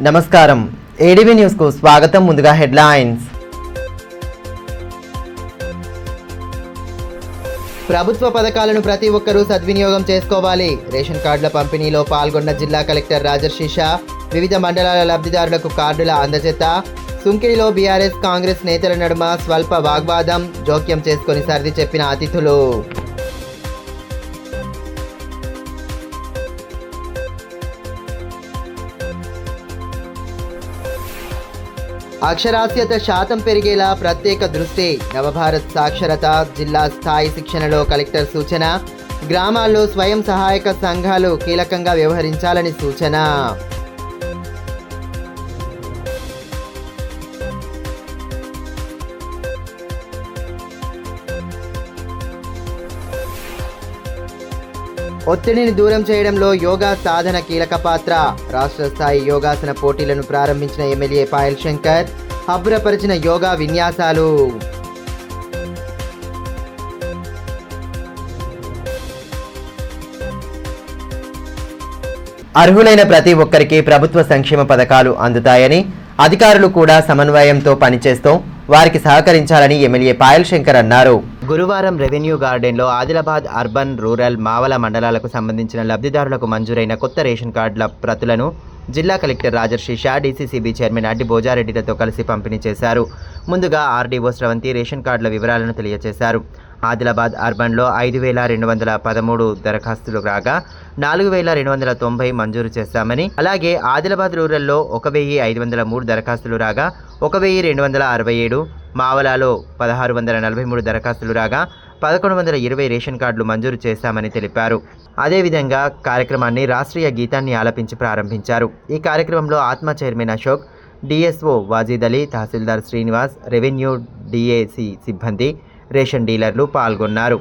నమస్కారం ADV news కు స్వాగతం. ముందుగా హెడ్లైన్స్. ప్రభుత్వ పథకాలను ప్రతి ఒక్కరూ సద్వినియోగం చేసుకోవాలి. రేషన్ కార్డుల పంపిణీలో పాల్గొన్న జిల్లా కలెక్టర్ రాజర్షి షా వివిధ మండలాల లబ్ధిదారులకు కార్డుల అందజేత. సుంకిడిలో బీఆర్ఎస్ కాంగ్రెస్ నేతల నడుమ స్వల్ప వాగ్వాదం, జోక్యం చేసుకుని సర్ది చెప్పిన అతిథులు. అక్షరాస్యత శాతం పెరిగేలా ప్రత్యేక దృష్టి. నవభారత్ సాక్షరత జిల్లా స్థాయి శిక్షణలో కలెక్టర్ సూచన. గ్రామాల్లో స్వయం సహాయక సంఘాలు కీలకంగా వ్యవహరించాలని సూచన. ఒత్తిడిని దూరం చేయడంలో యోగా సాధన కీలక పాత్ర. రాష్ట్ర స్థాయి యోగాసన పోటీలను ప్రారంభించిన ఎమ్మెల్యే పాయల్ శంకర్. అబ్బురపరిచిన యోగా విన్యాసాలు. అర్హులైన ప్రతి ఒక్కరికి ప్రభుత్వ సంక్షేమ పథకాలు అందుతాయని, అధికారులు కూడా సమన్వయంతో పనిచేస్తూ వారికి సహకరించాలని ఎమ్మెల్యే పాయల్ శంకర్ అన్నారు. గురువారం రెవెన్యూ గార్డెన్లో ఆదిలాబాద్ అర్బన్, రూరల్, మావల మండలాలకు సంబంధించిన లబ్ధిదారులకు మంజూరైన కొత్త రేషన్ కార్డుల ప్రతులను జిల్లా కలెక్టర్ రాజర్షి షా, డీసీసీబీ చైర్మన్ అడ్డి భోజారెడ్డిలతో కలిసి పంపిణీ చేశారు. ముందుగా ఆర్డీఓ స్రవంతి రేషన్ కార్డుల వివరాలను తెలియజేశారు. ఆదిలాబాద్ అర్బన్లో 5,213 దరఖాస్తులు రాగా 4,290 మంజూరు చేశామని, అలాగే ఆదిలాబాద్ రూరల్లో 1,503 దరఖాస్తులు రాగా 1,267, మావలాలో 1,643 దరఖాస్తులు రాగా 1,120 రేషన్ కార్డులు మంజూరు చేశామని తెలిపారు. అదేవిధంగా కార్యక్రమాన్ని రాష్ట్రీయ గీతాన్ని ఆలపించి ప్రారంభించారు. ఈ కార్యక్రమంలో ఆత్మ చైర్మన్ అశోక్, డిఎస్ఓ వాజీద్ అలీ, తహసీల్దార్ శ్రీనివాస్, రెవెన్యూ డిఏసి సిబ్బంది, రేషన్ డీలర్లు పాల్గొన్నారు.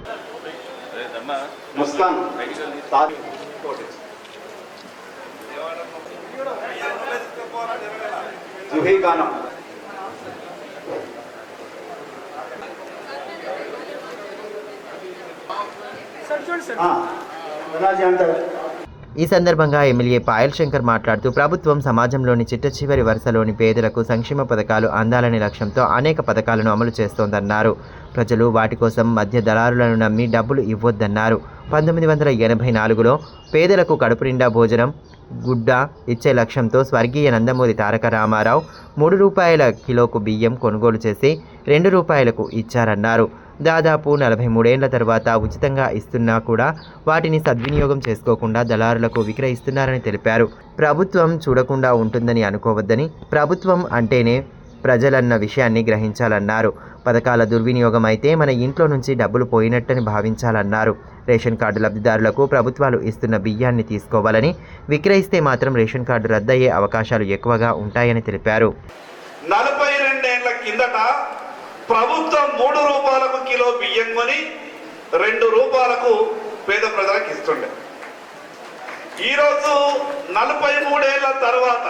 ఈ సందర్భంగా ఎమ్మెల్యే పాయల్ శంకర్ మాట్లాడుతూ ప్రభుత్వం సమాజంలోని చిట్ట చివరి వరుసలోని పేదలకు సంక్షేమ పథకాలు అందాలనే లక్ష్యంతో అనేక పథకాలను అమలు చేస్తోందన్నారు. ప్రజలు వాటి కోసం మధ్య దళారులను నమ్మి డబ్బులు ఇవ్వొద్దన్నారు. 1984లో పేదలకు కడుపు నిండా భోజనం, గుడ్డ ఇచ్చే లక్ష్యంతో స్వర్గీయ నందమూరి తారక రామారావు 3 రూపాయల కిలోకు బియ్యం కొనుగోలు చేసి 2 రూపాయలకు ఇచ్చారన్నారు. దాదాపు 43 ఏళ్ల తర్వాత ఉచితంగా ఇస్తున్నా కూడా వాటిని సద్వినియోగం చేసుకోకుండా దళారులకు విక్రయిస్తున్నారని తెలిపారు. ప్రభుత్వం చూడకుండా ఉంటుందని అనుకోవద్దని, ప్రభుత్వం అంటేనే ప్రజలన్న విషయాన్ని గ్రహించాలన్నారు. పథకాల దుర్వినియోగం అయితే మన ఇంట్లో నుంచి డబ్బులు పోయినట్టని భావించాలన్నారు. రేషన్ కార్డు లబ్ధిదారులకు ప్రభుత్వాలు ఇస్తున్న బియ్యాన్ని తీసుకోవాలని, విక్రయిస్తే మాత్రం రేషన్ కార్డు రద్దయ్యే అవకాశాలు ఎక్కువగా ఉంటాయని తెలిపారు. 42 ఏళ్ల కిందట ప్రభుత్వం 3 రూపాయలకు కిలో బియ్యం కొని 2 రూపాయలకు పేద ప్రజలకు ఇస్తుండే. ఈరోజు 43 ఏళ్ల తర్వాత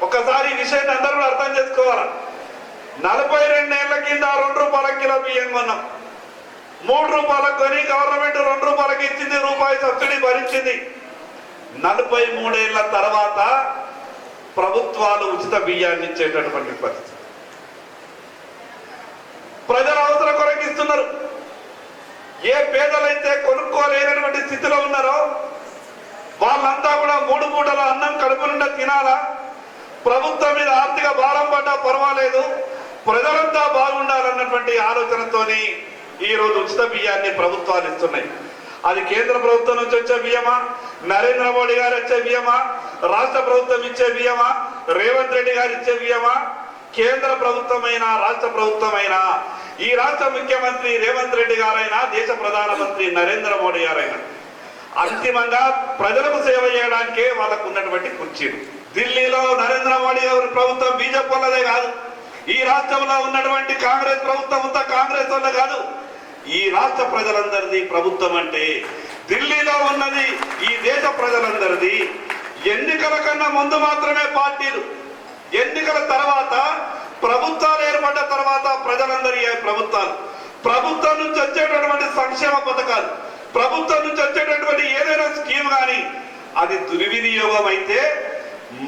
ఒకసారి ఈ విషయాన్ని అందరూ అర్థం చేసుకోవాలా. 42 ఏళ్ల కింద 2 రూపాయల కిలో బియ్యం కొన్నాం. 3 రూపాయలకు కొని గవర్నమెంట్ 2 రూపాయలకు ఇచ్చింది, రూపాయి సబ్సిడీ భరించింది. 43 ఏళ్ల తర్వాత ప్రభుత్వాలు ఉచిత బియ్యాన్ని ఇచ్చేటటువంటి పరిస్థితి. ప్రజల అవసరం కొరకు ఇస్తున్నారు. ఏ పేదలైతే కొనుక్కోలేనటువంటి స్థితిలో ఉన్నారో వాళ్ళంతా కూడా 3 పూటల అన్నం కడుపు నిండా తినాలా, ప్రభుత్వం మీద ఆర్థిక భారం పడ్డా పర్వాలేదు, ప్రజలంతా బాగుండాలన్నటువంటి ఆలోచనతోని ఈరోజు ఉచిత బియ్యాన్ని ప్రభుత్వాలు ఇస్తున్నాయి. అది కేంద్ర ప్రభుత్వం నుంచి వచ్చే బియ్యమా, నరేంద్ర మోడీ గారు ఇచ్చే బియ్యమా, రాష్ట్ర ప్రభుత్వం ఇచ్చే బియ్యమా, రేవంత్ రెడ్డి గారు ఇచ్చే బియ్యమా, కేంద్ర ప్రభుత్వమైనా రాష్ట్ర ప్రభుత్వమైనా, ఈ రాష్ట్ర ముఖ్యమంత్రి రేవంత్ రెడ్డి గారైనా, దేశ ప్రధానమంత్రి నరేంద్ర మోడీ గారైనా అంతిమంగా ప్రజలకు సేవ చేయడానికే వాళ్ళకు ఉన్నటువంటి కుర్చీలు. ఢిల్లీలో నరేంద్ర మోడీ గారి ప్రభుత్వం బీజేపీ వాళ్ళదే కాదు, ఈ రాష్ట్రంలో ఉన్నటువంటి కాంగ్రెస్ ప్రభుత్వం అంతా కాంగ్రెస్ వల్ల కాదు, ఈ రాష్ట్ర ప్రజలందరిది ప్రభుత్వం. అంటే ఢిల్లీలో ఉన్నది ఈ దేశ ప్రజలందరిది. ఎన్నికల కన్నా ముందు మాత్రమే పార్టీలు, ఎన్నికల తర్వాత ప్రభుత్వాలు ఏర్పడ్డ తర్వాత ప్రజలందరి ప్రభుత్వాలు, ప్రభుత్వం నుంచి వచ్చేటటువంటి సంక్షేమ పథకాలు, ప్రభుత్వం నుంచి వచ్చేటటువంటి ఏదైనా స్కీమ్ కానీ అది దుర్వినియోగం అయితే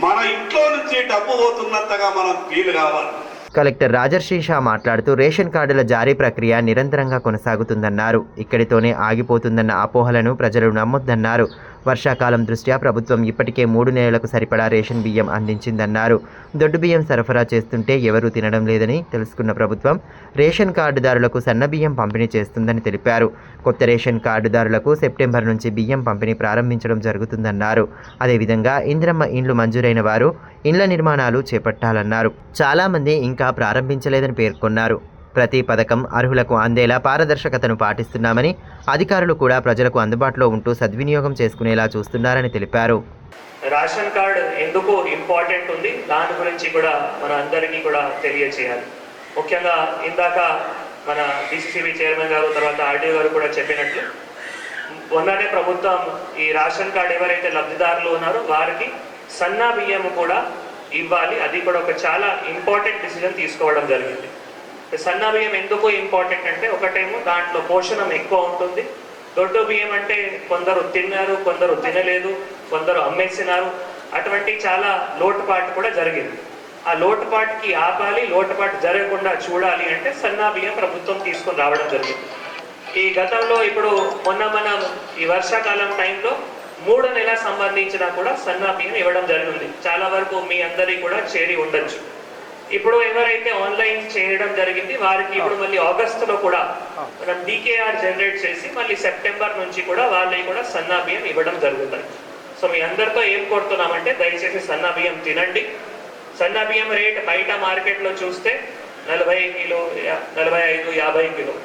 మన ఇంట్లో నుంచి డబ్బు పోతున్నంతగా మనం ఫీల్ కావాలి. కలెక్టర్ రాజర్షి షా మాట్లాడుతూ రేషన్ కార్డుల జారీ ప్రక్రియ నిరంతరంగా కొనసాగుతుందన్నారు. ఇక్కడితోనే ఆగిపోతుందన్న అపోహలను ప్రజలు నమ్మొద్దన్నారు. వర్షాకాలం దృష్ట్యా ప్రభుత్వం ఇప్పటికే 3 నెలలకు సరిపడా రేషన్ బియ్యం అందించిందన్నారు. దొడ్డు బియ్యం సరఫరా చేస్తుంటే ఎవరూ తినడం లేదని తెలుసుకున్న ప్రభుత్వం రేషన్ కార్డుదారులకు సన్న బియ్యం పంపిణీ చేస్తుందని తెలిపారు. కొత్త రేషన్ కార్డుదారులకు సెప్టెంబర్ నుంచి బియ్యం పంపిణీ ప్రారంభించడం జరుగుతుందన్నారు. అదేవిధంగా ఇందిరమ్మ ఇండ్లు మంజూరైన వారు ఇండ్ల నిర్మాణాలు చేపట్టాలన్నారు. చాలామంది ఇంకా ప్రారంభించలేదని పేర్కొన్నారు. ప్రతి పథకం అర్హులకు అందేలా పారదర్శకతను పాటిస్తున్నామని, అధికారులు కూడా ప్రజలకు అందుబాటులో ఉంటూ సద్వినియోగం చేసుకునేలా చూస్తున్నారని తెలిపారు. రేషన్ కార్డ్ ఎందుకు ఇంపార్టెంట్ ఉంది దాని గురించి కూడా మన అందరికీ కూడా తెలియజేయాలి. ముఖ్యంగా ఇందాక మన డిసిసిబి చైర్మన్ గారు తర్వాత ఆర్డీఓ గారు కూడా చెప్పినట్లు మొన్ననే ప్రభుత్వం ఈ రేషన్ కార్డ్ ఎవరైతే లబ్ధిదారులు ఉన్నారో వారికి సన్నా బియ్యం కూడా ఇవ్వాలి. అది కూడా ఒక చాలా ఇంపార్టెంట్ డిసిజన్ తీసుకోవడం జరిగింది. సన్నా బియ్యం ఎందుకు ఇంపార్టెంట్ అంటే ఒకటేమో దాంట్లో పోషణం ఎక్కువ ఉంటుంది. దొడ్డు బియ్యం అంటే కొందరు తిన్నారు, కొందరు తినలేదు, కొందరు అమ్మేసినారు. అటువంటి చాలా లోటుపాటు కూడా జరిగింది. ఆ లోటుపాటుకి ఆపాలి, లోటుపాటు జరగకుండా చూడాలి అంటే సన్నా బియ్యం ప్రభుత్వం తీసుకొని రావడం జరిగింది. ఈ గతంలో ఇప్పుడు మొన్న మనం ఈ వర్షాకాలం టైంలో 3 నెలల సంబంధించిన కూడా సన్నా బియ్యం ఇవ్వడం జరిగింది. చాలా వరకు మీ అందరికీ కూడా చేరి ఉండొచ్చు. ఇప్పుడు ఎవరైతే ఆన్లైన్ చేయడం జరిగింది వారికి ఇప్పుడు మళ్ళీ ఆగస్టులో కూడా మనం డికేఆర్ జనరేట్ చేసి మళ్ళీ సెప్టెంబర్ నుంచి కూడా వాళ్ళకి కూడా సన్నా బియ్యం ఇవ్వడం జరుగుతుంది. సో మీ అందరితో ఏం కోరుతున్నామంటే దయచేసి సన్నా బియ్యం తినండి. సన్నా బియ్యం రేట్ బయట మార్కెట్లో చూస్తే 40 కిలో, 45, 50 కిలో.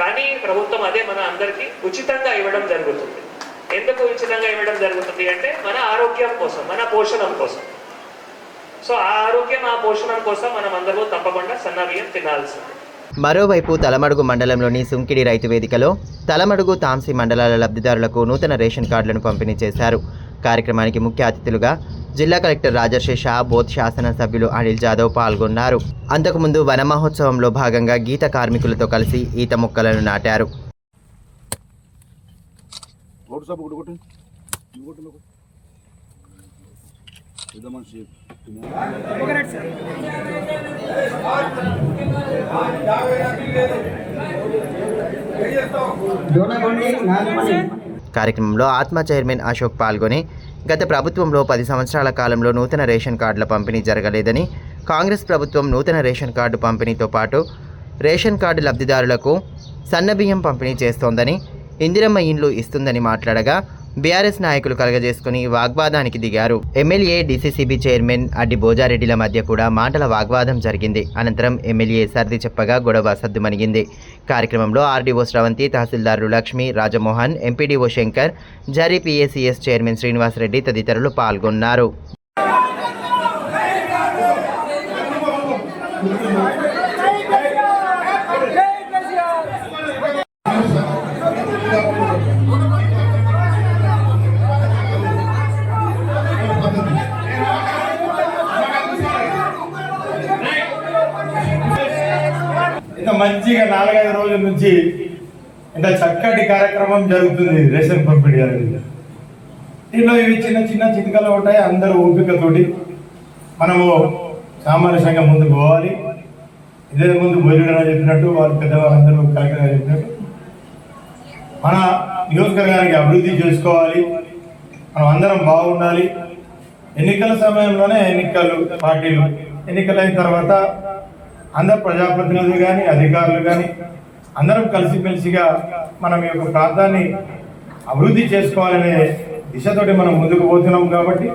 కానీ ప్రభుత్వం అదే మన అందరికీ ఉచితంగా ఇవ్వడం జరుగుతుంది. ఎందుకు ఉచితంగా ఇవ్వడం జరుగుతుంది అంటే మన ఆరోగ్యం కోసం, మన పోషణం కోసం. సో ఆ ఆరోగ్యం, ఆ పోషణం కోసం మనం అందరూ తప్పకుండా సన్న బియ్యం తినాల్సింది. మరోవైపు తలమడుగు మండలంలోని సుంకిడి రైతు వేదికలో తలమడుగు, తాంసి మండలాల లబ్ధిదారులకు నూతన రేషన్ కార్డులను పంపిణీ చేశారు. కార్యక్రమానికి ముఖ్య అతిథులుగా జిల్లా కలెక్టర్ రాజర్షి షా, బోధ్ శాసనసభ్యులు అనిల్ జాదవ్ పాల్గొన్నారు. అంతకుముందు వన మహోత్సవంలో భాగంగా గీత కార్మికులతో కలిసి ఈత మొక్కలను నాటారు. కార్యక్రమంలో ఆత్మ చైర్మన్ అశోక్ పాల్గొని గత ప్రభుత్వంలో 10 సంవత్సరాల కాలంలో నూతన రేషన్ కార్డుల పంపిణీ జరగలేదని, కాంగ్రెస్ ప్రభుత్వం నూతన రేషన్ కార్డు పంపిణీతో పాటు రేషన్ కార్డు లబ్ధిదారులకు సన్నబియ్యం పంపిణీ చేస్తోందని, ఇందిరమ్మ ఇండ్లు ఇస్తుందని మాట్లాడగా బీఆర్ఎస్ నాయకులు కలగజేసుకుని వాగ్వాదానికి దిగారు. ఎమ్మెల్యే, డీసీసీబీ చైర్మన్ అడ్డి భోజారెడ్డిల మధ్య కూడా మాటల వాగ్వాదం జరిగింది. అనంతరం ఎమ్మెల్యే సర్ది చెప్పగా గొడవ సద్దుమణిగింది. కార్యక్రమంలో ఆర్డీఓ శ్రవంతి, తహసీల్దారులు లక్ష్మి, రాజమోహన్, ఎంపీడీఓ శంకర్, జరీ పీఏసీఎస్ చైర్మన్ శ్రీనివాసరెడ్డి తదితరులు పాల్గొన్నారు. ఇంత మంచిగా 4-5 రోజుల నుంచి ఇంత చక్కటి కార్యక్రమం జరుగుతుంది రేషన్ పంపిణీ అనేది. దీనిలో ఇవి చిన్న చిన్న చిటికలు ఉంటాయి. అందరూ ఓపికతోటి మనము సామరస్యంగా ముందుకు పోవాలి. ఇదే ముందు బోజుడని చెప్పినట్టు వాళ్ళు పెద్దవాళ్ళందరూ కలెక్టర్గా చెప్పినట్టు మన నియోజకవర్గానికి అభివృద్ధి చేసుకోవాలి. మనం అందరం బాగుండాలి. ఎన్నికల సమయంలోనే పార్టీలు ఎన్నికలైన తర్వాత అందరు ప్రజాప్రతినిధులు కానీ, అధికారులు కానీ అందరం కలిసిమెలిసిగా మనం ఈ యొక్క ప్రాంతాన్ని అభివృద్ధి చేసుకోవాలనే దిశతోటి మనం ముందుకు పోతున్నాం. కాబట్టి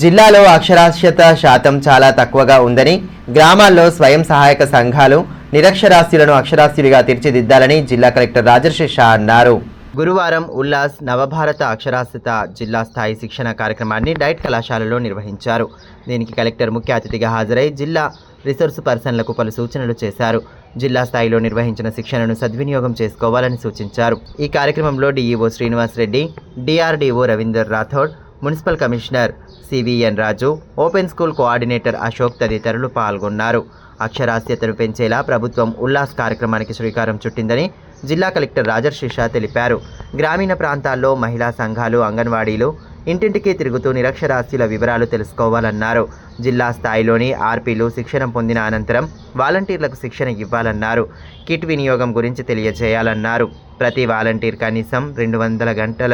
జిల్లాలో అక్షరాస్యత శాతం చాలా తక్కువగా ఉందని, గ్రామాల్లో స్వయం సహాయక సంఘాలు నిరక్షరాస్యులను అక్షరాస్యులుగా తీర్చిదిద్దాలని జిల్లా కలెక్టర్ రాజర్షి షా అన్నారు. గురువారం ఉల్లాస్ నవభారత అక్షరాస్యత జిల్లా స్థాయి శిక్షణ కార్యక్రమాన్ని డైట్ కళాశాలలో నిర్వహించారు. దీనికి కలెక్టర్ ముఖ్య అతిథిగా హాజరై జిల్లా రిసోర్స్ పర్సన్లకు పలు సూచనలు చేశారు. జిల్లా స్థాయిలో నిర్వహించిన శిక్షణను సద్వినియోగం చేసుకోవాలని సూచించారు. ఈ కార్యక్రమంలో DEO Srinivasa Reddy, DRDO Ravinder Rathod, municipal commissioner CVN Raju, open school coordinator Ashok తదితరులు పాల్గొన్నారు. అక్షరాస్యతను పెంచేలా ప్రభుత్వం ఉల్లాస్ కార్యక్రమానికి శ్రీకారం చుట్టిందని జిల్లా కలెక్టర్ రాజర్షి షా తెలిపారు. గ్రామీణ ప్రాంతాల్లో మహిళా సంఘాలు, అంగన్వాడీలు ఇంటింటికి తిరుగుతూ నిరక్షరాస్యుల వివరాలు తెలుసుకోవాలన్నారు. జిల్లా స్థాయిలోని ఆర్పీలు శిక్షణ పొందిన అనంతరం వాలంటీర్లకు శిక్షణ ఇవ్వాలన్నారు. కిట్ వినియోగం గురించి తెలియజేయాలన్నారు. ప్రతి వాలంటీర్ కనీసం 200 గంటల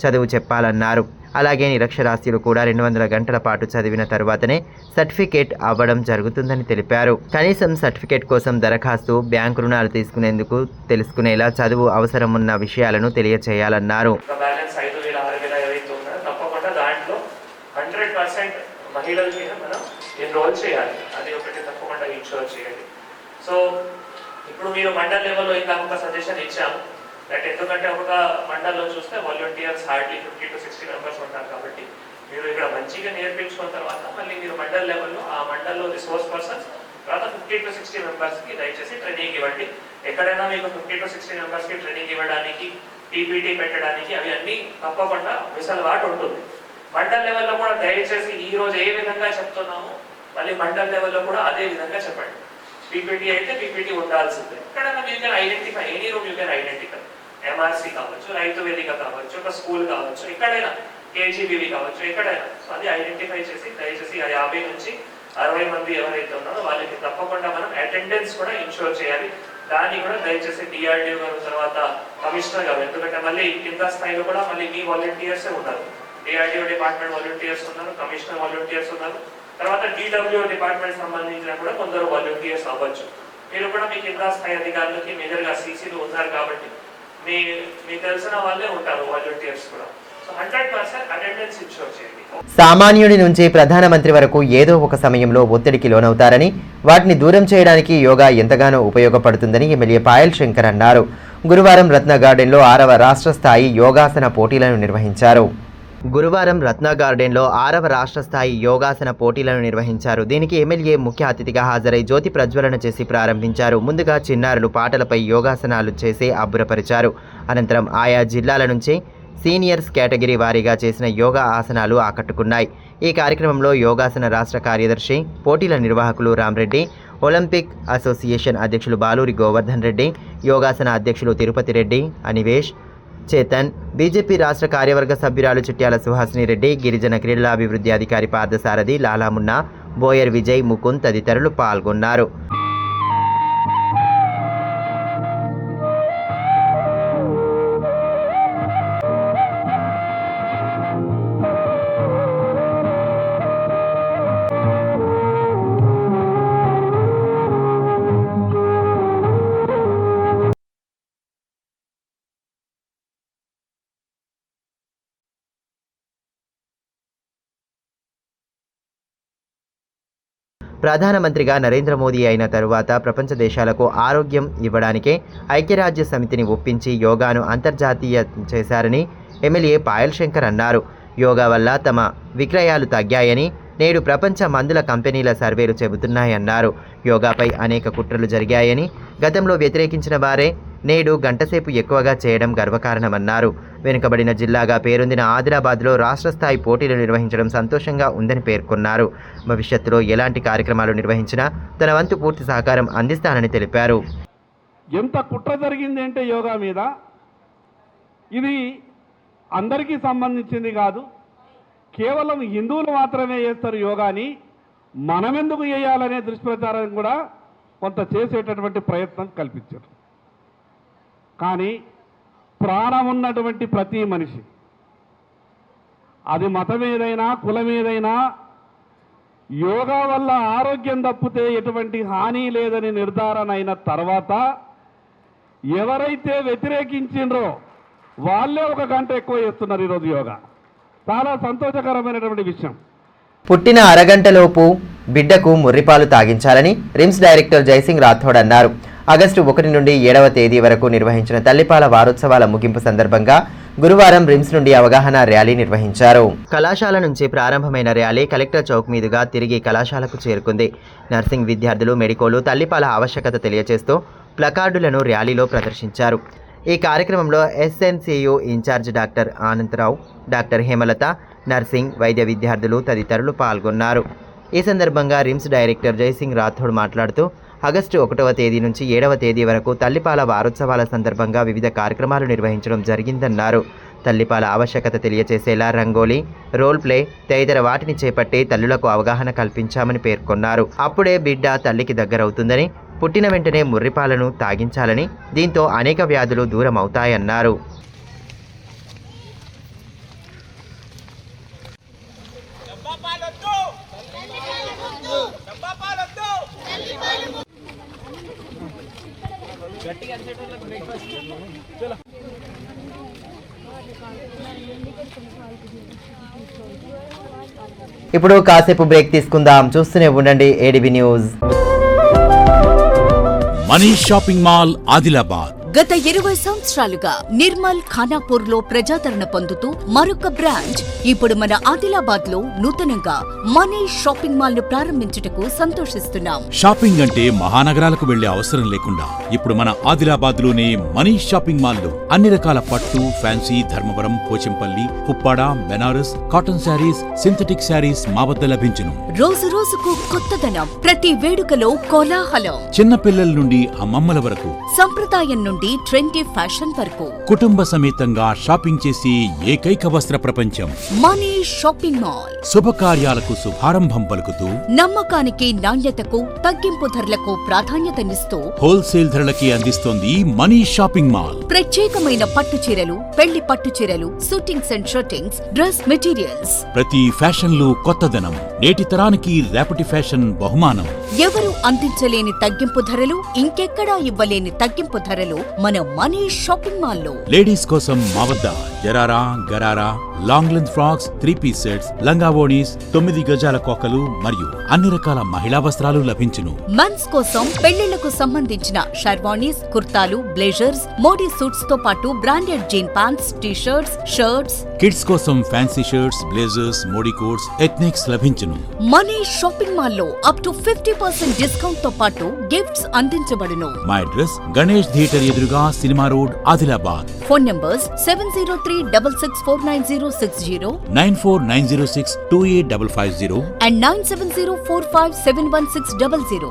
చదువు చెప్పాలన్నారు. అలాగే నిరక్షరాస్యులు కూడా 200 గంటల పాటు చదివిన తరువాతనే సర్టిఫికేట్ అవ్వడం జరుగుతుందని తెలిపారు. కనీసం సర్టిఫికేట్ కోసం దరఖాస్తు, బ్యాంకు రుణాలు తీసుకునేందుకు తెలుసుకునేలా చదువు అవసరమున్న విషయాలను తెలియచేయాలన్నారు. బ్యాలెన్స్ 5,000, 6,000 ఏవైతే ఉన్నాయో తప్పకుండా దాంట్లో 100% మహిళలకి మనం ఎన్రోల్ చేయాలి. అది ఒకటి తప్పకుండా ఇన్షూర్ చేయాలి. సో ఇప్పుడు మీరు మండల్ లెవెల్లో ఇంకా ఒక సజెషన్ ఇచ్చాము. దట్ ఎందుకంటే ఒక మండల్లో చూస్తే వాలంటీర్స్ హార్డ్లీ 50 to 60 మెంబర్స్ ఉంటారు. కాబట్టి మీరు ఇక్కడ మంచిగా నేర్పించుకున్న తర్వాత మళ్ళీ మీరు మండల్ లెవెల్లో ఆ మండల్లో రిసోర్స్ పర్సన్స్ తర్వాత 50 to 60 మెంబర్స్కి దయచేసి ట్రైనింగ్ ఇవ్వండి. ఎక్కడైనా మీకు 50 to 60 మెంబర్స్కి ట్రైనింగ్ ఇవ్వడానికి, పీపీటీ పెట్టడానికి అవి అన్నీ తప్పకుండా వెసులుబాటు ఉంటుంది. మండల్ లెవెల్లో కూడా దయచేసి ఈ రోజు ఏ విధంగా చెప్తున్నామో మళ్ళీ మండల్ లెవెల్లో కూడా అదే విధంగా చెప్పండి. పీపీటీ అయితే పీపీటీ ఉండాల్సిందే. ఎక్కడైనా you can identify, any room you can identify. MRC కావచ్చు, రైతు వేదిక కావచ్చు, ఒక స్కూల్ కావచ్చు, ఎక్కడైనా కేజీబీవీ కావచ్చు, ఎక్కడైనా. సో అది ఐడెంటిఫై చేసి దయచేసి ఆ 50 నుంచి 60 మంది ఎవరైతే ఉన్నారో వాళ్ళకి తప్పకుండా మనం అటెండెన్స్ కూడా ఇన్షూర్ చేయాలి. దాన్ని కూడా దయచేసి డిఆర్డీఓ గారు తర్వాత కమిషనర్ గారు, ఎందుకంటే మళ్ళీ కింద స్థాయిలో కూడా మళ్ళీ మీ వాలంటీర్సే ఉన్నారు. డిఆర్డీఓ డిపార్ట్మెంట్ వాలంటీర్స్ ఉన్నారు, కమిషనర్ వాలంటీర్స్ ఉన్నారు, తర్వాత డిడబ్ల్యూ డిపార్ట్మెంట్ సంబంధించిన కూడా కొందరు వాలంటీర్స్ అవ్వచ్చు. మీరు కూడా మీ కింద స్థాయి అధికారులకి మేజర్గా సీసీలు ఉన్నారు కాబట్టి మీకు తెలిసిన వాళ్ళే ఉంటారు వాలంటీర్స్ కూడా. సో 100% అటెండెన్స్ ఇన్షూర్ చేయండి. సామాన్యుడి నుంచి ప్రధానమంత్రి వరకు ఏదో ఒక సమయంలో ఒత్తిడికి లోనవుతారని, వాటిని దూరం చేయడానికి యోగా ఎంతగానో ఉపయోగపడుతుందని ఎమ్మెల్యే పాయల్ శంకర్ అన్నారు. గురువారం రత్న గార్డెన్లో 6వ రాష్ట్ర స్థాయి యోగాసన పోటీలను నిర్వహించారు. దీనికి ఎమ్మెల్యే ముఖ్య అతిథిగా హాజరై జ్యోతి ప్రజ్వలన చేసి ప్రారంభించారు. ముందుగా చిన్నారులు పాటలపై యోగాసనాలు చేసి అబ్బురపరిచారు. అనంతరం ఆయా జిల్లాల నుంచి సీనియర్స్ కేటగిరీ వారీగా చేసిన యోగా ఆసనాలు ఆకట్టుకున్నాయి. ఈ కార్యక్రమంలో యోగాసన రాష్ట్ర కార్యదర్శి, పోటీల నిర్వాహకులు రామ్రెడ్డి, ఒలింపిక్ అసోసియేషన్ అధ్యక్షులు బాలూరి గోవర్ధన్ రెడ్డి, యోగాసన అధ్యక్షులు తిరుపతి రెడ్డి, అనివేష్, చేతన్, బీజేపీ రాష్ట్ర కార్యవర్గ సభ్యురాలు చిట్యాల సుహాసిని రెడ్డి, గిరిజన క్రీడల అభివృద్ధి అధికారి పార్థసారథి, లాలామున్నా, బోయర్ విజయ్, ముకుంద్ తదితరులు పాల్గొన్నారు. ప్రధానమంత్రిగా నరేంద్ర మోదీ అయిన తరువాత ప్రపంచ దేశాలకు ఆరోగ్యం ఇవ్వడానికే ఐక్యరాజ్య సమితిని ఒప్పించి యోగాను అంతర్జాతీయ చేశారని ఎమ్మెల్యే పాయల్ శంకర్ అన్నారు. యోగా వల్ల తమ విక్రయాలు తగ్గాయని నేడు ప్రపంచ మందుల కంపెనీల సర్వేలు చెబుతున్నాయన్నారు. యోగాపై అనేక కుట్రలు జరిగాయని, గతంలో వ్యతిరేకించిన వారే నేడు గంటసేపు ఎక్కువగా చేయడం గర్వకారణమన్నారు. వెనుకబడిన జిల్లాగా పేరొందిన ఆదిలాబాద్లో రాష్ట్ర స్థాయి పోటీలు నిర్వహించడం సంతోషంగా ఉందని పేర్కొన్నారు. భవిష్యత్తులో ఎలాంటి కార్యక్రమాలు నిర్వహించినా తన వంతు పూర్తి సహకారం అందిస్తానని తెలిపారు. ఎంత కుట్ర జరిగింది అంటే యోగా మీద, ఇది అందరికీ సంబంధించింది కాదు, కేవలం హిందువులు మాత్రమే చేస్తారు యోగాని, మనమెందుకు చేయాలనే దుష్ప్రచారం కూడా కొంత చేసేటటువంటి ప్రయత్నం కల్పించారు. కానీ ప్రాణం ఉన్నటువంటి ప్రతి మనిషి, అది మతం ఏదైనా కులం ఏదైనా, యోగా వల్ల ఆరోగ్యం తప్పితే ఎటువంటి హాని లేదని నిర్ధారణ అయిన తర్వాత ఎవరైతే వ్యతిరేకించిండ్రో వాళ్ళే 1 గంట ఎక్కువ చేస్తున్నారు ఈరోజు యోగా. చాలా సంతోషకరమైనటువంటి విషయం. పుట్టిన అరగంటలోపు బిడ్డకు ముర్రిపాలు తాగించాలని రిమ్స్ డైరెక్టర్ జైసింగ్ రాథోడ్ అన్నారు. ఆగస్టు 1 నుండి 7వ తేదీ వరకు నిర్వహించిన తల్లిపాల వారోత్సవాల ముగింపు సందర్భంగా గురువారం రిమ్స్ నుండి అవగాహన ర్యాలీ నిర్వహించారు. కళాశాల నుంచి ప్రారంభమైన ర్యాలీ కలెక్టర్ చౌక్ మీదుగా తిరిగి కళాశాలకు చేరుకుంది. నర్సింగ్ విద్యార్థులు, మెడికోలు తల్లిపాల ఆవశ్యకత తెలియజేస్తూ ప్లకార్డులను ర్యాలీలో ప్రదర్శించారు. ఈ కార్యక్రమంలో SNCU in-charge doctor Anandarao, doctor Hemalatha, nursing, వైద్య విద్యార్థులు తదితరులు పాల్గొన్నారు. ఈ సందర్భంగా రిమ్స్ డైరెక్టర్ జైసింగ్ రాథోడ్ మాట్లాడుతూ ఆగస్టు 1వ తేదీ నుంచి 7వ తేదీ వరకు తల్లిపాల వారోత్సవాల సందర్భంగా వివిధ కార్యక్రమాలు నిర్వహించడం జరిగిందన్నారు. తల్లిపాల ఆవశ్యకత తెలియచేసేలా రంగోలీ, రోల్ ప్లే తదితర వాటిని చేపట్టి తల్లులకు అవగాహన కల్పించామని పేర్కొన్నారు. అప్పుడే బిడ్డ తల్లికి దగ్గరవుతుందని, పుట్టిన వెంటనే ముర్రిపాలను తాగించాలని, దీంతో అనేక వ్యాధులు దూరం అవుతాయన్నారు. ఇప్పుడు కాసేపు బ్రేక్ తీసుకుందాం. చూస్తూనే ఉండండి ADB news. Manish shopping mall Adilabad. గత 20 సంవత్సరాలుగా నిర్మల్ ఖానాపూర్ లో ప్రజాదరణ పొందుతూ మరొక బ్రాంచ్ ఇప్పుడు మన ఆదిలాబాద్ లో నూతనంగా మనీష్ షాపింగ్ మాల్ ను ప్రారంభించుటకు సంతోషిస్తున్నాం. షాపింగ్ అంటే మహానగరాలకు వెళ్లే అవసరం లేకుండా ఇప్పుడు మన ఆదిలాబాద్ లోనే మనీష్ షాపింగ్ మాల్ లో అన్ని రకాల పట్టు, ఫ్యాన్సీ, ధర్మవరం, పోచంపల్లి, పుప్పాడ, Banaras, cotton sarees, synthetic sarees మా వద్ద లభించును. రోజు రోజుకు కొత్తదనం, ప్రతి వేడుకలో కోలాహలం. చిన్న పిల్లల నుండి అమ్మమ్మల వరకు, సంప్రదాయం నుండి ట్రెండీ ఫ్యాషన్ వరకు కుటుంబ సమేతంగా షాపింగ్ చేసి ఏకైక వస్త్ర ప్రపంచం మనీష్ షాపింగ్ మాల్. శుభకార్యాలకు శుభారంభం పలుకుతూ, నమ్మకానికి, నాణ్యతకు, తగ్గింపు ధరలకు ప్రాధాన్యతనిస్తూ హోల్సేల్ ధరలకి అందిస్తోంది మనీష్ షాపింగ్ మాల్. ప్రత్యేకమైన పట్టు చీరలు, పెళ్లి పట్టు చీరలు, shootings and shirtings, dress materials. ప్రతి ఫ్యాషన్ లో కొత్తదనం, నేటి తరానికి రేపటి ఫ్యాషన్ బహుమానం. ఎవరు అందించలేని తగ్గింపు ధరలు, ఇంకెక్కడా ఇవ్వలేని తగ్గింపు ధరలు మన మనీష్ షాపింగ్ మాల్ లో. లేడీస్ కోసం మా వద్ద జరారా, gharara, long length frocks, 3-piece sets, లంగావోణీస్, 9 గజాల కోకలు మరియు అన్ని రకాల మహిళా వస్త్రాలు లభించును. మెన్స్ కోసం పెళ్లిళ్లకు సంబంధించిన షర్వాణీస్, కుర్తాలు, బ్లేజర్స్, మోడీ సూట్స్ తో పాటు branded jean pants, T shirts, shirts. Kids కోసం fancy shirts, blazers, Modi coats, ethnics లభించును. మనీష్ షాపింగ్ మాల్ లో అప్ టు 50% డిస్కౌంట్ తో పాటు గిఫ్ట్స్ అందించబడును. మా అడ్రస్ గణేష్ థియేటర్ ఎదురుగా, cinema road, Adilabad. Phone numbers 703-6649-060 9490628550 and 9704571600.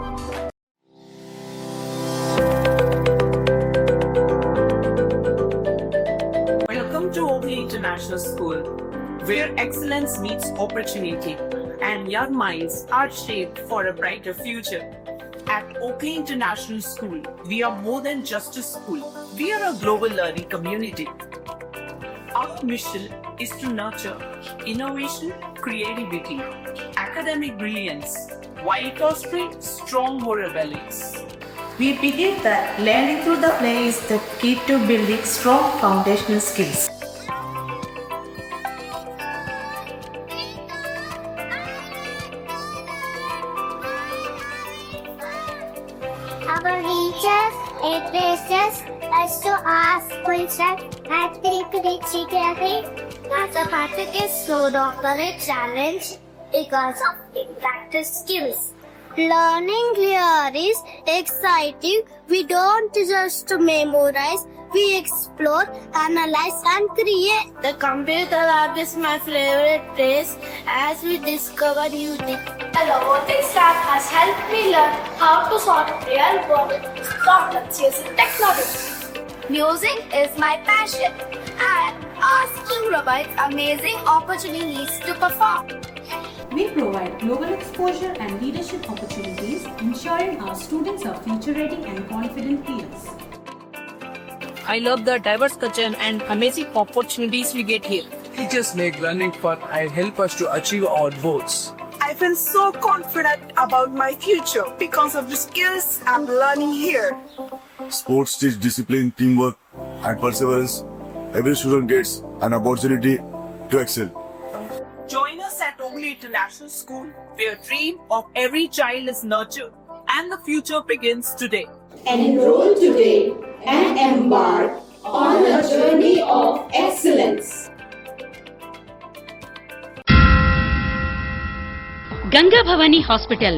Welcome to Oakley International School, where excellence meets opportunity and young minds are shaped for a brighter future. At Oakley International School, we are more than just a school. We are a global learning community. Our mission is to nurture innovation, creativity, academic brilliance, while fostering strong moral values. We believe that learning through the play is the key to building strong foundational skills. Our teachers encourage us to ask questions and think critically. Mathematics is no longer a challenge because of practice skills. Learning here is exciting. We don't just memorize, we explore, analyze and create. The computer lab is my favorite place as we discover new things. The robotics lab has helped me learn how to solve real world problems using technology. Music is my passion and asking robots amazing opportunities to perform. We provide global exposure and leadership opportunities, ensuring our students are future-ready and confident peers. I love the diverse culture and amazing opportunities we get here. Teachers make learning fun and help us to achieve our goals. I feel so confident about my future because of the skills I'm learning here. Sports teach discipline, teamwork, and perseverance. Every student gets an opportunity to excel. Join us at Oakley International School, where dream of every child is nurtured and the future begins today. Enroll today and embark on a journey of excellence. Ganga Bhavani hospital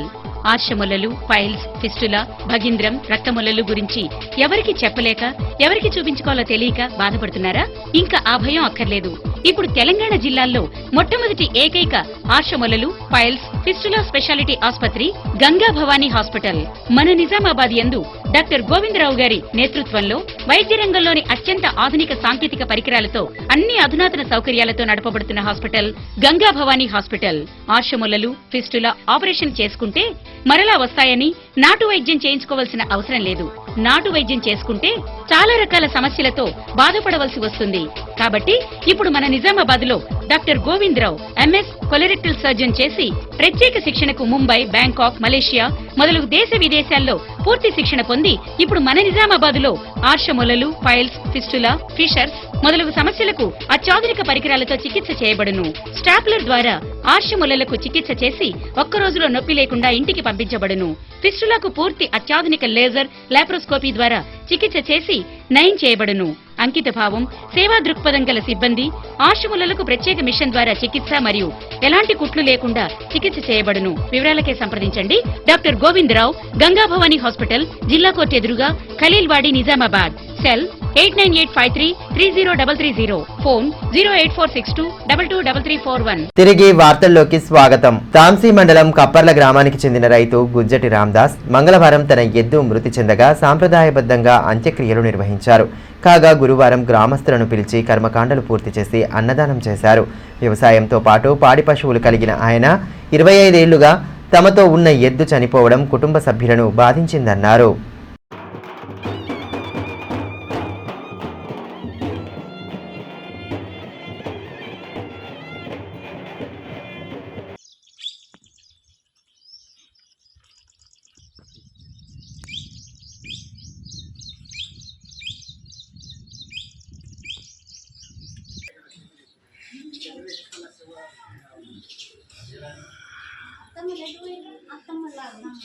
ఆర్షములలు, piles, fistula, భగింద్రం, రక్తములలు గురించి ఎవరికి చెప్పలేక ఎవరికి చూపించుకోవాలో తెలియక బాధపడుతున్నారా? ఇంకా ఆ భయం అక్కర్లేదు. ఇప్పుడు తెలంగాణ జిల్లాల్లో మొట్టమొదటి ఏకైక ఆశ్రమలలు, పైల్స్, ఫిస్టులా స్పెషాలిటీ ఆసుపత్రి గంగా భవానీ హాస్పిటల్ మన నిజామాబాద్ యందు డాక్టర్ గోవిందరావు గారి నేతృత్వంలో వైద్య రంగంలోని అత్యంత ఆధునిక సాంకేతిక పరికరాలతో అన్ని అధునాతన సౌకర్యాలతో నడపబడుతున్న హాస్పిటల్ గంగా భవానీ హాస్పిటల్. ఆశ్రమలలు, ఫిస్టులా ఆపరేషన్ చేసుకుంటే మరలా వస్తాయని నాటు వైద్యం చేయించుకోవాల్సిన అవసరం లేదు. నాటు వైద్యం చేసుకుంటే చాలా రకాల సమస్యలతో బాధపడవలసి వస్తుంది. కాబట్టి ఇప్పుడు మన నిజామాబాద్ లో doctor Govindarao MS colorectal surgeon చేసి ప్రత్యేక శిక్షణకు ముంబై, బ్యాంకాక్, మలేషియా మొదలగు దేశ విదేశాల్లో పూర్తి శిక్షణ పొంది ఇప్పుడు మన నిజామాబాద్ లో ఆర్షమొలలు, పైల్స్, ఫిస్టులా, ఫిషర్స్ మొదలగు సమస్యలకు అత్యాధునిక పరికరాలతో చికిత్స చేయబడును. స్టాప్లర్ ద్వారా ఆర్షమొలలకు చికిత్స చేసి ఒక్క రోజులో నొప్పి లేకుండా ఇంటికి పంపించబడును. ఫిస్టులాకు పూర్తి అత్యాధునిక లేజర్, లాప్రోస్కోపీ ద్వారా చికిత్స చేసి నయం చేయబడును. అంకిత భావం, సేవా దృక్పథం గల సిబ్బంది, ఆశ్రములకు ప్రత్యేక మిషన్ ద్వారా చికిత్స మరియు ఎలాంటి కుట్లు లేకుండా చికిత్స చేయబడును. వివరాలకే సంప్రదించండి డాక్టర్ గోవిందరావు, గంగా భవానీ హాస్పిటల్, జిల్లా కోర్టు ఎదురుగా, ఖలీల్వాడి, నిజామాబాద్. Cell 8985330330, phone 08462223341. తిరిగి వార్తల్లోకి స్వాగతం. తాంసీ మండలం కప్పర్ల గ్రామానికి చెందిన రైతు గుజ్జటి రామదాస్ మంగళవారం తన ఎద్దు మృతి చెందగా సాంప్రదాయబద్ధంగా అంత్యక్రియలు నిర్వహించారు. కాగా గురువారం గ్రామస్తులను పిలిచి కర్మకాండలు పూర్తి చేసి అన్నదానం చేశారు. వ్యవసాయంతో పాటు పాడి పశువులు కలిగిన ఆయన 25 ఏళ్లుగా తమతో ఉన్న ఎద్దు చనిపోవడం కుటుంబ సభ్యులను బాధించిందన్నారు.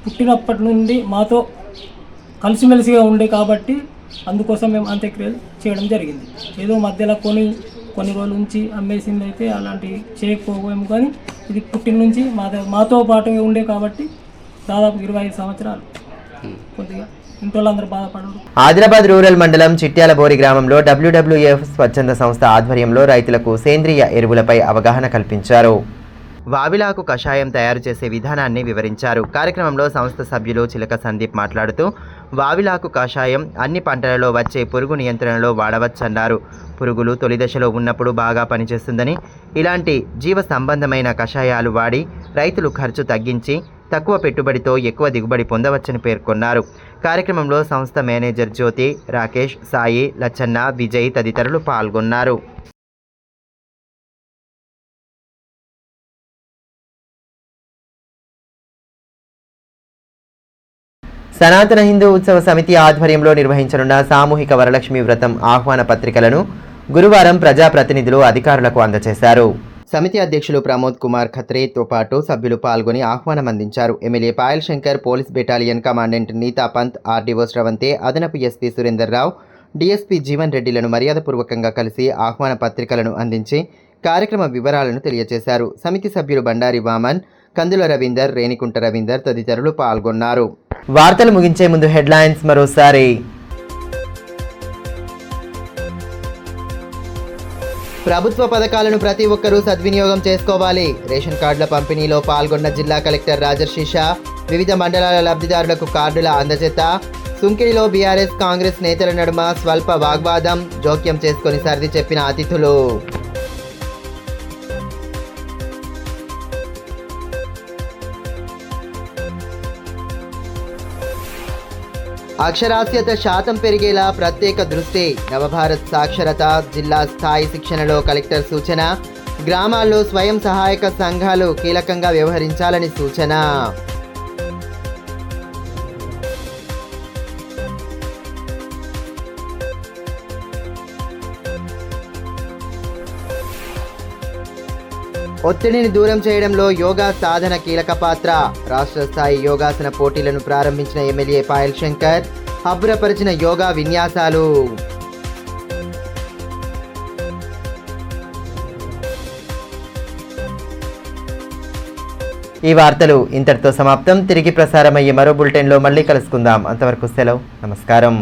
పుట్టినప్పటి నుండి మాతో కలిసిమెలిసిగా ఉండే కాబట్టి అందుకోసం మేము అంత్యక్రియలు చేయడం జరిగింది. ఏదో మధ్యలో కొన్ని రోజుల నుంచి అమ్మేసింది అయితే అలాంటివి చేయకపోయాము. కానీ ఇది పుట్టిన నుంచి మాతో పాటు ఉండే కాబట్టి దాదాపు 25 సంవత్సరాలు కొద్దిగా ఇంట్లో అందరూ బాధపడరు. ఆదిలాబాద్ రూరల్ మండలం చిట్యాల బోరి గ్రామంలో WWF స్వచ్ఛంద సంస్థ ఆధ్వర్యంలో రైతులకు సేంద్రియ ఎరువులపై అవగాహన కల్పించారు. వావిలాకు కషాయం తయారు చేసే విధానాన్ని వివరించారు. కార్యక్రమంలో సంస్థ సభ్యులు చిలక సందీప్ మాట్లాడుతూ వావిలాకు కషాయం అన్ని పంటలలో వచ్చే పురుగు నియంత్రణలో వాడవచ్చన్నారు. పురుగులు తొలి దశలో ఉన్నప్పుడు బాగా పనిచేస్తుందని, ఇలాంటి జీవ సంబంధమైన కషాయాలు వాడి రైతులు ఖర్చు తగ్గించి తక్కువ పెట్టుబడితో ఎక్కువ దిగుబడి పొందవచ్చని పేర్కొన్నారు. కార్యక్రమంలో సంస్థ మేనేజర్ జ్యోతి, రాకేష్, సాయి, లచ్చన్న, విజయ్ తదితరులు పాల్గొన్నారు. సనాతన హిందూ ఉత్సవ సమితి ఆధ్వర్యంలో నిర్వహించనున్న సామూహిక వరలక్ష్మి వ్రతం ఆహ్వాన పత్రికలను గురువారం ప్రజాప్రతినిధులు అధికారులకు అందజేశారు. సమితి అధ్యక్షులు ప్రమోద్ కుమార్ ఖత్రేతో పాటు సభ్యులు పాల్గొని ఆహ్వానం అందించారు. MLA Payal Shankar, police battalion commandant Neeta Pant, RDO Sravanthi, అదనపు ఎస్పీ సురేందర్ రావు, డీఎస్పీ జీవన్ రెడ్డిలను మర్యాదపూర్వకంగా కలిసి ఆహ్వాన పత్రికలను అందించి కార్యక్రమ వివరాలను తెలియజేశారు. సమితి సభ్యులు బండారి వామన్, కందుల రవీందర్, రేణికుంట రవీందర్ తదితరులు పాల్గొన్నారు. వార్తలు ముగించే ముందు హెడ్లైన్స్ మరోసారి. ప్రభుత్వ పథకాలను ప్రతి ఒక్కరూ సద్వినియోగం చేసుకోవాలి. రేషన్ కార్డుల పంపిణీలో పాల్గొన్న జిల్లా కలెక్టర్ రాజర్షిషా. వివిధ మండలాల లబ్ధిదారులకు కార్డుల అందజేత. సుంకిడిలో బీఆర్ఎస్ కాంగ్రెస్ నేతల నడుమ స్వల్ప వాగ్వాదం. జోక్యం చేసుకుని సర్ది చెప్పిన అతిథులు. అక్షరాస్యత శాతం పెరిగేలా ప్రత్యేక దృష్టి. నవభారత్ సాక్షరత జిల్లా స్థాయి శిక్షణలో కలెక్టర్ సూచన. గ్రామాల్లో స్వయం సహాయక సంఘాలు కీలకంగా వ్యవహరించాలని సూచన. ఒత్తిడిని దూరం చేయడంలో యోగా సాధన కీలక పాత్ర. రాష్ట్ర స్థాయి యోగాసన పోటీలను ప్రారంభించిన ఎమ్మెల్యే పాయల్ శంకర్. అబ్బురపరిచిన యోగా విన్యాసాలు. ఈ వార్తలు ఇంతటితో సమాప్తం. తిరిగి ప్రసారమయ్యే మరో బులెటిన్లో మళ్ళీ కలుసుకుందాం. అంతవరకు సెలవు. నమస్కారం.